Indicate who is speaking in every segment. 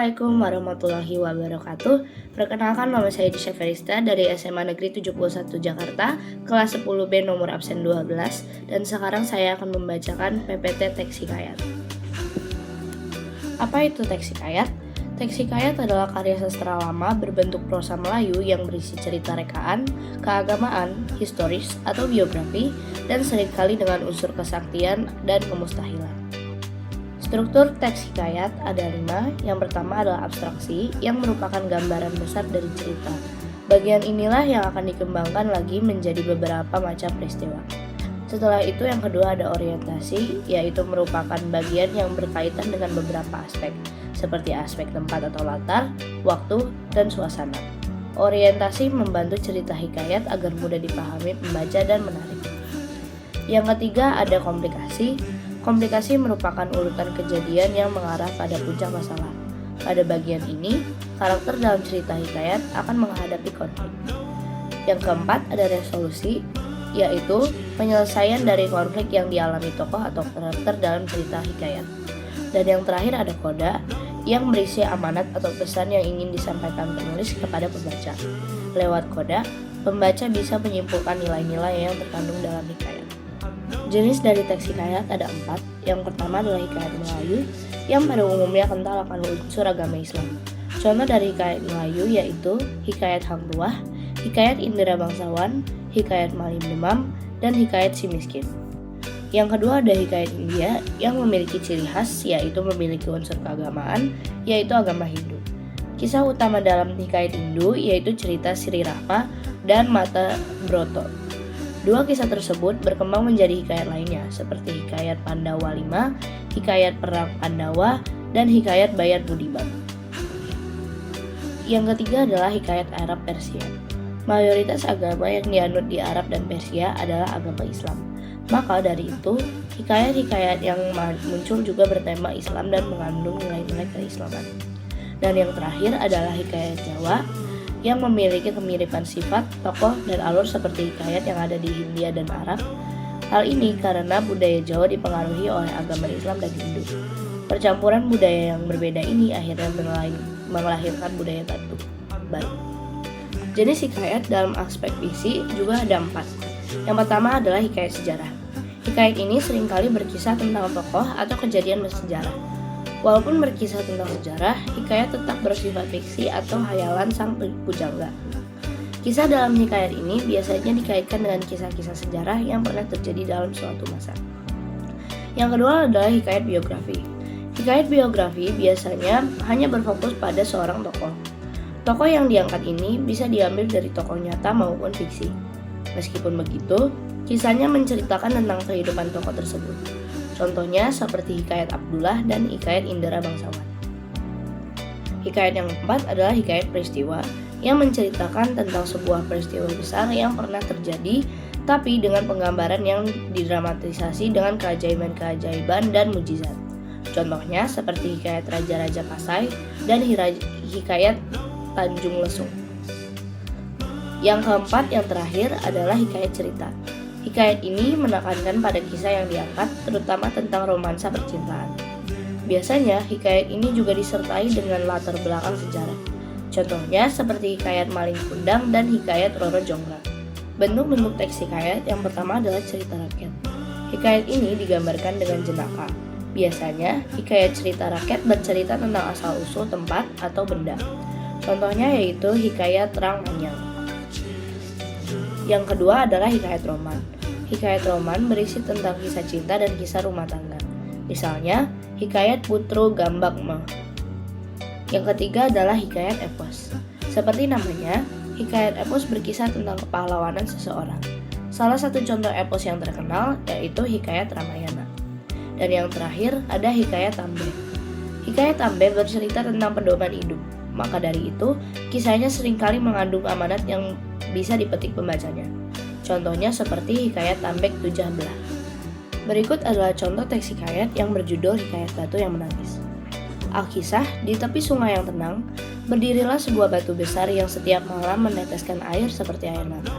Speaker 1: Assalamualaikum warahmatullahi wabarakatuh. Perkenalkan, nama saya Disha Ferista dari SMA Negeri 71 Jakarta, kelas 10B nomor absen 12, dan sekarang saya akan membacakan PPT Teks Hikayat. Apa itu Teks Hikayat? Teks Hikayat adalah karya sastra lama berbentuk prosa Melayu yang berisi cerita rekaan, keagamaan, historis, atau biografi, dan seringkali dengan unsur kesaktian dan kemustahilan. Struktur teks hikayat ada 5. Yang pertama adalah abstraksi, yang merupakan gambaran besar dari cerita. Bagian inilah yang akan dikembangkan lagi menjadi beberapa macam peristiwa. Setelah itu yang kedua ada orientasi, yaitu merupakan bagian yang berkaitan dengan beberapa aspek, seperti aspek tempat atau latar, waktu, dan suasana. Orientasi membantu cerita hikayat agar mudah dipahami pembaca dan menarik. Yang ketiga ada komplikasi. Komplikasi merupakan urutan kejadian yang mengarah pada puncak masalah. Pada bagian ini, karakter dalam cerita hikayat akan menghadapi konflik. Yang keempat ada resolusi, yaitu penyelesaian dari konflik yang dialami tokoh atau karakter dalam cerita hikayat. Dan yang terakhir ada koda, yang berisi amanat atau pesan yang ingin disampaikan penulis kepada pembaca. Lewat koda, pembaca bisa menyimpulkan nilai-nilai yang terkandung dalam hikayat. Jenis dari teks hikayat ada 4. Yang pertama adalah hikayat Melayu, yang pada umumnya kental akan unsur agama Islam. Contoh dari hikayat Melayu yaitu hikayat Hang Tuah, hikayat Indra Bangsawan, hikayat Malim Demam, dan hikayat Si Miskin. Yang kedua ada hikayat India, yang memiliki ciri khas yaitu memiliki unsur keagamaan, yaitu agama Hindu. Kisah utama dalam hikayat Hindu yaitu cerita Sri Rama dan Mata Broto. Dua kisah tersebut berkembang menjadi hikayat lainnya, seperti hikayat Pandawa 5, hikayat Perang Pandawa, dan hikayat Bayat Budiman. Yang ketiga adalah hikayat Arab Persia. Mayoritas agama yang dianut di Arab dan Persia adalah agama Islam. Maka dari itu, hikayat-hikayat yang muncul juga bertema Islam dan mengandung nilai-nilai keislaman. Dan yang terakhir adalah hikayat Jawa, yang memiliki kemiripan sifat, tokoh, dan alur seperti hikayat yang ada di Hindia dan Arab. Hal ini karena budaya Jawa dipengaruhi oleh agama Islam dan Hindu. Percampuran budaya yang berbeda ini akhirnya melahirkan budaya baru. Jenis hikayat dalam aspek fiksi juga ada 4. Yang pertama adalah hikayat sejarah. Hikayat ini seringkali berkisah tentang tokoh atau kejadian bersejarah. Walaupun berkisah tentang sejarah, hikayat tetap bersifat fiksi atau hayalan sang pujangga. Kisah dalam hikayat ini biasanya dikaitkan dengan kisah-kisah sejarah yang pernah terjadi dalam suatu masa. Yang kedua adalah hikayat biografi. Hikayat biografi biasanya hanya berfokus pada seorang tokoh. Tokoh yang diangkat ini bisa diambil dari tokoh nyata maupun fiksi. Meskipun begitu, kisahnya menceritakan tentang kehidupan tokoh tersebut. Contohnya seperti hikayat Abdullah dan hikayat Indra Bangsawan. Hikayat yang keempat adalah hikayat peristiwa, yang menceritakan tentang sebuah peristiwa besar yang pernah terjadi, tapi dengan penggambaran yang didramatisasi dengan keajaiban-keajaiban dan mujizat. Contohnya seperti hikayat Raja-Raja Pasai dan hikayat Tanjung Lesung. Yang keempat, yang terakhir adalah hikayat cerita. Hikayat ini menekankan pada kisah yang diangkat, terutama tentang romansa percintaan. Biasanya, hikayat ini juga disertai dengan latar belakang sejarah. Contohnya seperti hikayat Maling Kundang dan hikayat Roro Jonggrang. Bentuk-bentuk teks hikayat yang pertama adalah cerita rakyat. Hikayat ini digambarkan dengan jenaka. Biasanya, hikayat cerita rakyat bercerita tentang asal-usul tempat atau benda. Contohnya yaitu hikayat Rang Manyang. Yang kedua adalah hikayat roman. Hikayat roman berisi tentang kisah cinta dan kisah rumah tangga. Misalnya, hikayat Putru Gambak Me. Yang ketiga adalah hikayat epos. Seperti namanya, hikayat epos berkisah tentang kepahlawanan seseorang. Salah satu contoh epos yang terkenal yaitu hikayat Ramayana. Dan yang terakhir ada hikayat Tambe. Hikayat Tambe bercerita tentang pedoman hidup. Maka dari itu, kisahnya seringkali mengandung amanat yang bisa dipetik pembacanya. Contohnya seperti hikayat Tambek Tujah Belah. Berikut adalah contoh teks hikayat yang berjudul Hikayat Batu yang Menangis. Alkisah, di tepi sungai yang tenang, berdirilah sebuah batu besar yang setiap malam meneteskan air seperti air mata.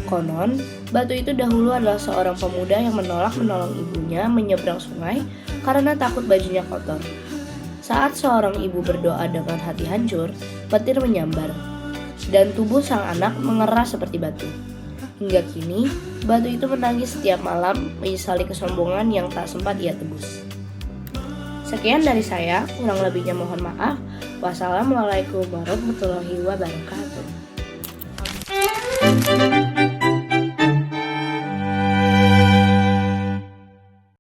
Speaker 1: Konon, batu itu dahulu adalah seorang pemuda yang menolak menolong ibunya menyeberang sungai karena takut bajunya kotor. Saat seorang ibu berdoa dengan hati hancur, petir menyambar, dan tubuh sang anak mengeras seperti batu. Hingga kini, batu itu menangis setiap malam menyesali kesombongan yang tak sempat ia tebus. Sekian dari saya, kurang lebihnya mohon maaf. Wassalamualaikum warahmatullahi wabarakatuh.